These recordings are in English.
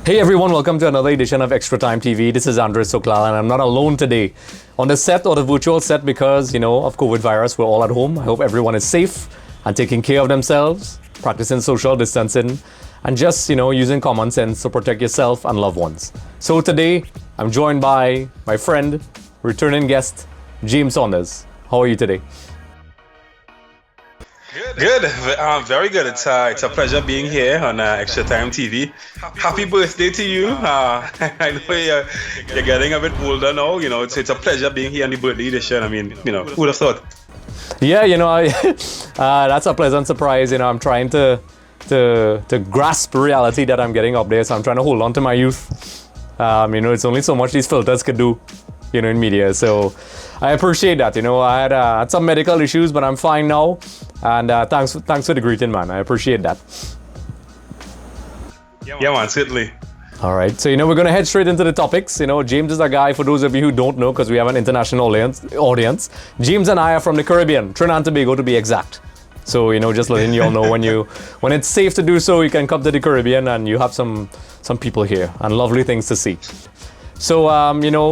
Hey everyone, welcome to another edition of Extra Time TV. This is Sooklal, and I'm not alone today on the set or the virtual set because, of COVID virus. We're all at home. I hope everyone is safe and taking care of themselves, practicing social distancing, and just, using common sense to protect yourself and loved ones. So today, I'm joined by my friend, returning guest, James Saunders. How are you today? Good, very good. It's a pleasure being here on Extra Time TV. Happy birthday to you. I know you're getting a bit older now. It's a pleasure being here on the birthday edition. I mean, who would have thought? Yeah, that's a pleasant surprise. I'm trying to grasp reality that I'm getting up there, so I'm trying to hold on to my youth. It's only so much these filters could do, in media. So I appreciate that. I had some medical issues, but I'm fine now. And thanks for the greeting, man. I appreciate that. Yeah, man, certainly. All right, so we're going to head straight into the topics. James is a guy, for those of you who don't know, because we have an international audience. James and I are from the Caribbean, Trinidad Tobago to be exact. So, just letting you all know when it's safe to do so, you can come to the Caribbean and you have some people here and lovely things to see. So,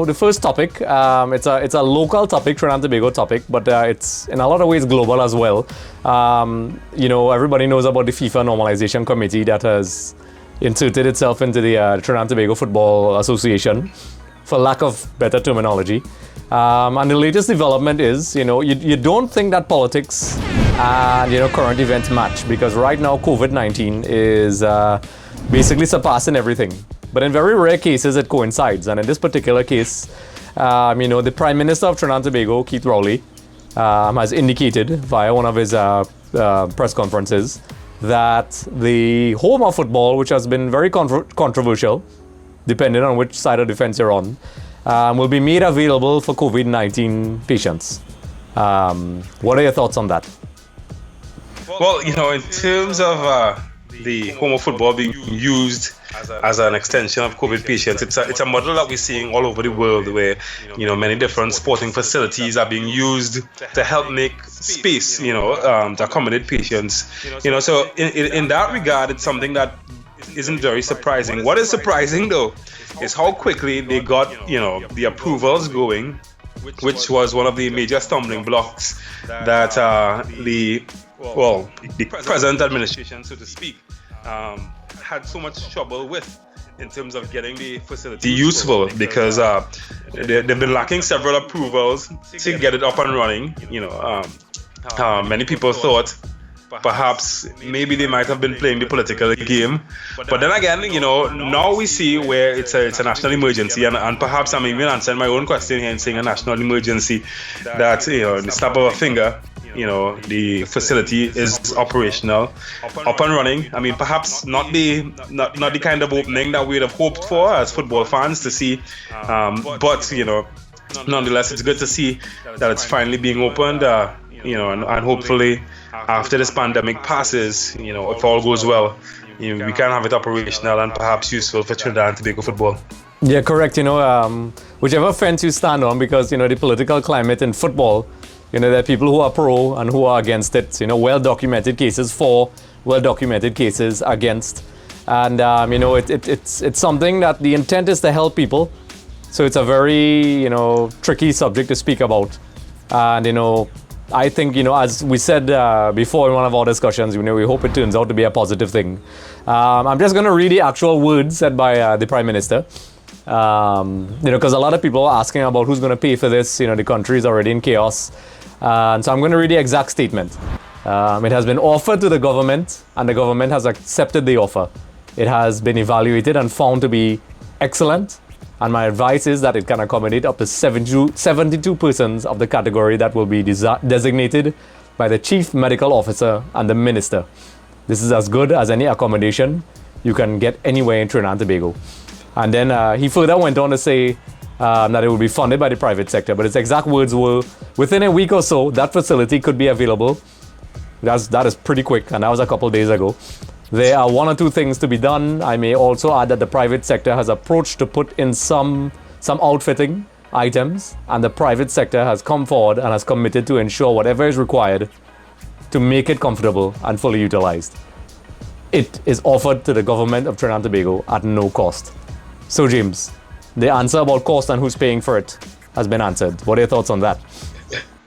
the first topic, it's a local topic, Trinidad and Tobago topic, but it's in a lot of ways global as well. Everybody knows about the FIFA Normalisation Committee that has inserted itself into the Trinidad and Tobago Football Association, for lack of better terminology. And the latest development is, you don't think that politics and, current events match, because right now COVID-19 is basically surpassing everything. But in very rare cases, it coincides. And in this particular case, the Prime Minister of Trinidad and Tobago, Keith Rowley, has indicated via one of his press conferences that the Home of Football, which has been very controversial, depending on which side of the fence you're on, will be made available for COVID-19 patients. What are your thoughts on that? Well, in terms of the Home of Football being used as an extension of COVID patients, it's a model that we're seeing all over the world where, many different sporting facilities are being used to help make space, to accommodate patients. So in that regard, it's something that isn't very surprising. What is surprising, though, is how quickly they got, the approvals going, which was one of the major stumbling blocks that the present administration, so to speak, had so much trouble with in terms of getting the facility useful, because they've been lacking several approvals to get it up and running. Many people thought perhaps maybe they might have been playing the political game, but then again, now we see where it's a national emergency, and perhaps I'm even answering my own question here and saying a national emergency, that in the snap of a finger, the facility is operational, up and running. I mean, perhaps not the kind of opening that we'd have hoped for as football fans to see, but nonetheless, it's good to see that it's finally being opened, and hopefully after this pandemic passes, if all goes well, we can have it operational and perhaps useful for Trinidad and Tobago football. Yeah, correct. Whichever fence you stand on, because the political climate in football, there are people who are pro and who are against it. Well-documented cases for, well-documented cases against, and it's something that the intent is to help people. So it's a very tricky subject to speak about, and I think as we said before in one of our discussions, we hope it turns out to be a positive thing. I'm just going to read the actual words said by the Prime Minister. Because a lot of people are asking about who's going to pay for this. The country is already in chaos. And so I'm going to read the exact statement. It has been offered to the government, and the government has accepted the offer. It has been evaluated and found to be excellent. And my advice is that it can accommodate up to 72 persons of the category that will be designated by the Chief Medical Officer and the Minister. This is as good as any accommodation you can get anywhere in Trinidad and Tobago. And then he further went on to say that it will be funded by the private sector. But his exact words were, within a week or so, that facility could be available. That is pretty quick, and that was a couple days ago. There are one or two things to be done. I may also add that the private sector has approached to put in some outfitting items, and the private sector has come forward and has committed to ensure whatever is required to make it comfortable and fully utilized. it is offered to the government of Trinidad and Tobago at no cost. So James, the answer about cost and who's paying for it has been answered. What are your thoughts on that?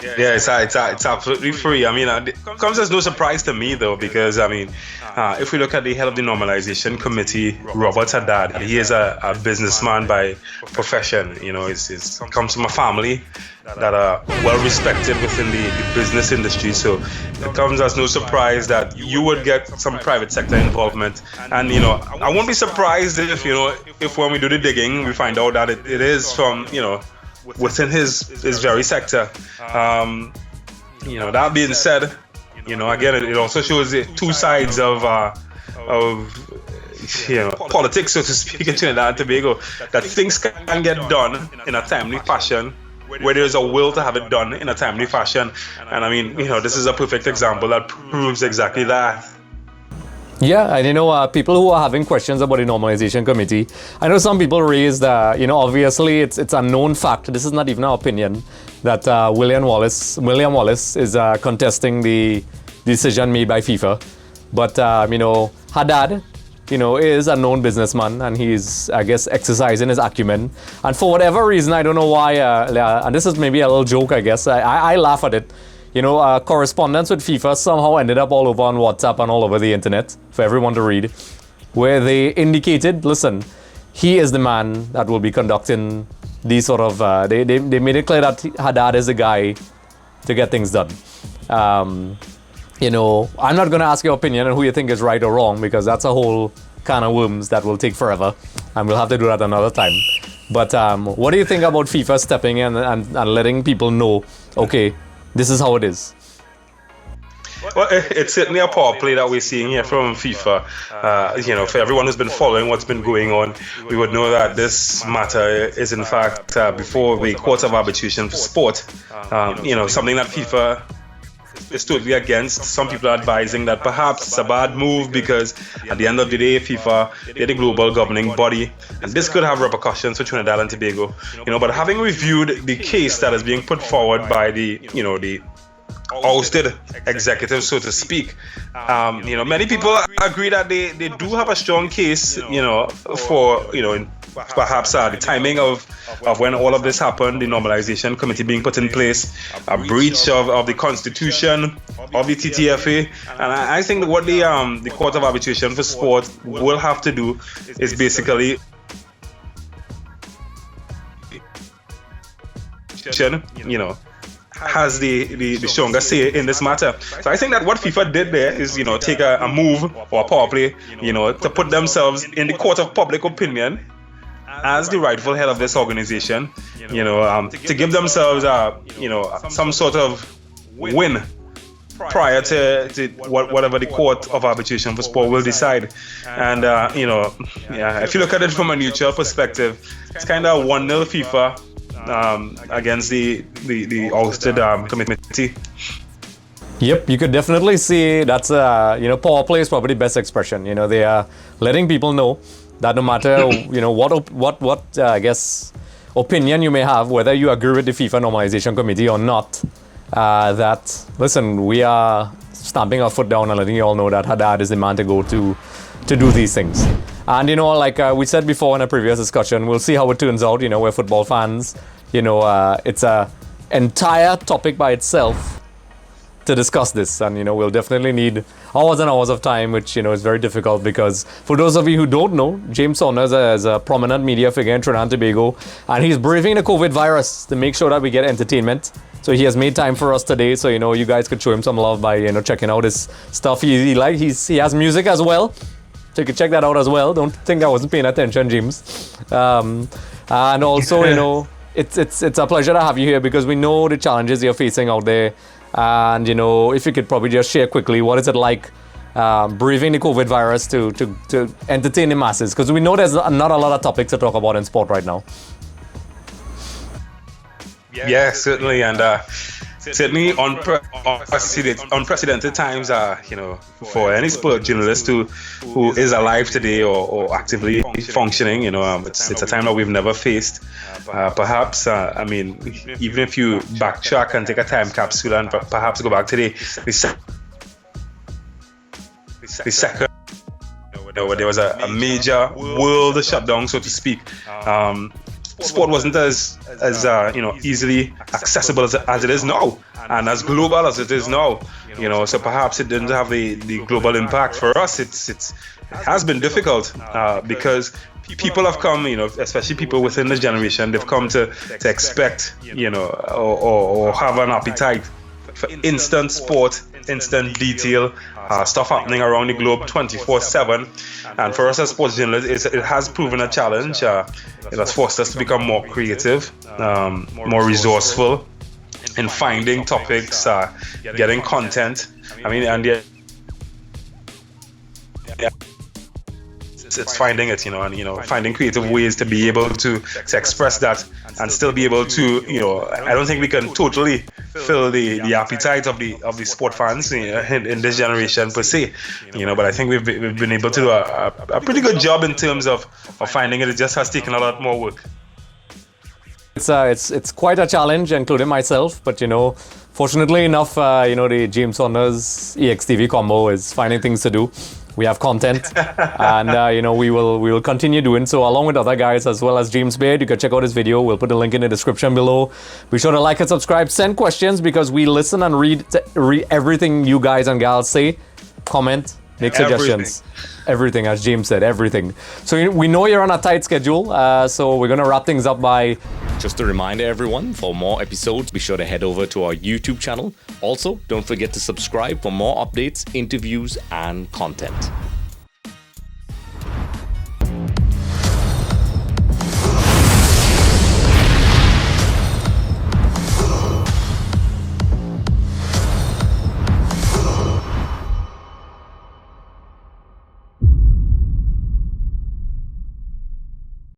Yeah, it's absolutely free. I mean, it comes as no surprise to me, though, because, I mean, if we look at the head of the Normalisation Committee, Robert Haddad, he is a businessman by profession. You know, he's comes from a family that are well respected within the business industry. So it comes as no surprise that you would get some private sector involvement. And, you know, I won't be surprised if when we do the digging, we find out that it is from, within his very sector. That being said, again, it also shows the two sides of politics, so to speak, in Trinidad and Tobago, that things can get done in a timely fashion where there's a will to have it done in a timely fashion. And I mean, this is a perfect example that proves exactly that. Yeah, and people who are having questions about the Normalisation Committee, I know some people raised, obviously it's a known fact, this is not even our opinion, that William Wallace is contesting the decision made by FIFA. But, Haddad, is a known businessman, and he's, I guess, exercising his acumen. And for whatever reason, I don't know why, and this is maybe a little joke, I guess, I laugh at it. Correspondence with FIFA somehow ended up all over on WhatsApp and all over the internet for everyone to read, where they indicated, listen, he is the man that will be conducting these sort of, they made it clear that Haddad is the guy to get things done. I'm not going to ask your opinion on who you think is right or wrong, because that's a whole can of worms that will take forever, and we'll have to do that another time. But what do you think about FIFA stepping in and letting people know, okay, this is how it is? Well, it's certainly a power play that we're seeing here from FIFA. For everyone who's been following what's been going on, we would know that this matter is in fact before the Court of Arbitration for Sport. Something that FIFA is totally against. Some people are advising that perhaps it's a bad move because at the end of the day, FIFA, they're the global governing body, and this could have repercussions for Trinidad and Tobago. But having reviewed the case that is being put forward by the ousted executive, so to speak, many people agree that they do have a strong case, for perhaps the timing of when all of this happened, the Normalisation Committee being put in place, a breach of the Constitution of the TTFA. And I think that what the Court of Arbitration for Sport will have to do is basically has the stronger say in this matter. So I think that what FIFA did there is, take a move or a power play, to put themselves in the court of public opinion as the rightful head of this organization, to give themselves, some sort of win prior to whatever the Court of Arbitration for Sport will decide. And, if you look at it from a neutral perspective, it's kind of 1-0 FIFA against the ousted committee. Yep, you could definitely see that's power play is probably the best expression. They are letting people know that no matter what I guess opinion you may have, whether you agree with the FIFA Normalisation Committee or not, that listen, we are stamping our foot down and letting you all know that Haddad is the man to go to do these things. And like we said before in a previous discussion, we'll see how it turns out. We're football fans. It's a entire topic by itself to discuss this, and we'll definitely need hours and hours of time, which is very difficult, because for those of you who don't know, James Saunders is a prominent media figure in Trinidad and Tobago, and he's braving the COVID virus to make sure that we get entertainment. So he has made time for us today, so you guys could show him some love by checking out his stuff. He has music as well, so you can check that out as well. Don't think I wasn't paying attention, James. And also it's a pleasure to have you here, because we know the challenges you're facing out there. And if you could probably just share quickly, what is it like braving the COVID virus to entertain the masses? Because we know there's not a lot of topics to talk about in sport right now. Yeah, certainly, and certainly unprecedented times, for any sport journalist who is alive today or actively functioning. It's a time that we've never faced. Perhaps, even if you backtrack and take a time capsule and perhaps go back to the second where there was a major world shutdown, so to speak. Sport wasn't as easily accessible as it is now, and as global as it is now. So perhaps it didn't have the global impact. For us, it has been difficult because people have come, especially people within the generation, they've come to expect, or have an appetite for instant sport, instant detail, stuff happening around the globe 24/7. And for us as sports journalists, it has proven a challenge. It has forced us to become more creative, more resourceful in finding topics, getting content. It's finding it, and finding creative ways to be able to express that and still be able to, I don't think we can totally fill the appetite of the sport fans in this generation per se, but I think we've been able to do a pretty good job in terms of finding it. It just has taken a lot more work. It's quite a challenge, including myself, but fortunately enough, the James Saunders EXTV combo is finding things to do. We have content, and we will continue doing so along with other guys as well as James Baird. You can check out his video. We'll put a link in the description below. Be sure to like and subscribe. Send questions because we listen and read everything you guys and gals say. Comment, make suggestions. Everything, as James said, everything. So we know you're on a tight schedule, so we're gonna wrap things up by. Just a reminder, everyone, for more episodes, be sure to head over to our YouTube channel. Also, don't forget to subscribe for more updates, interviews, and content.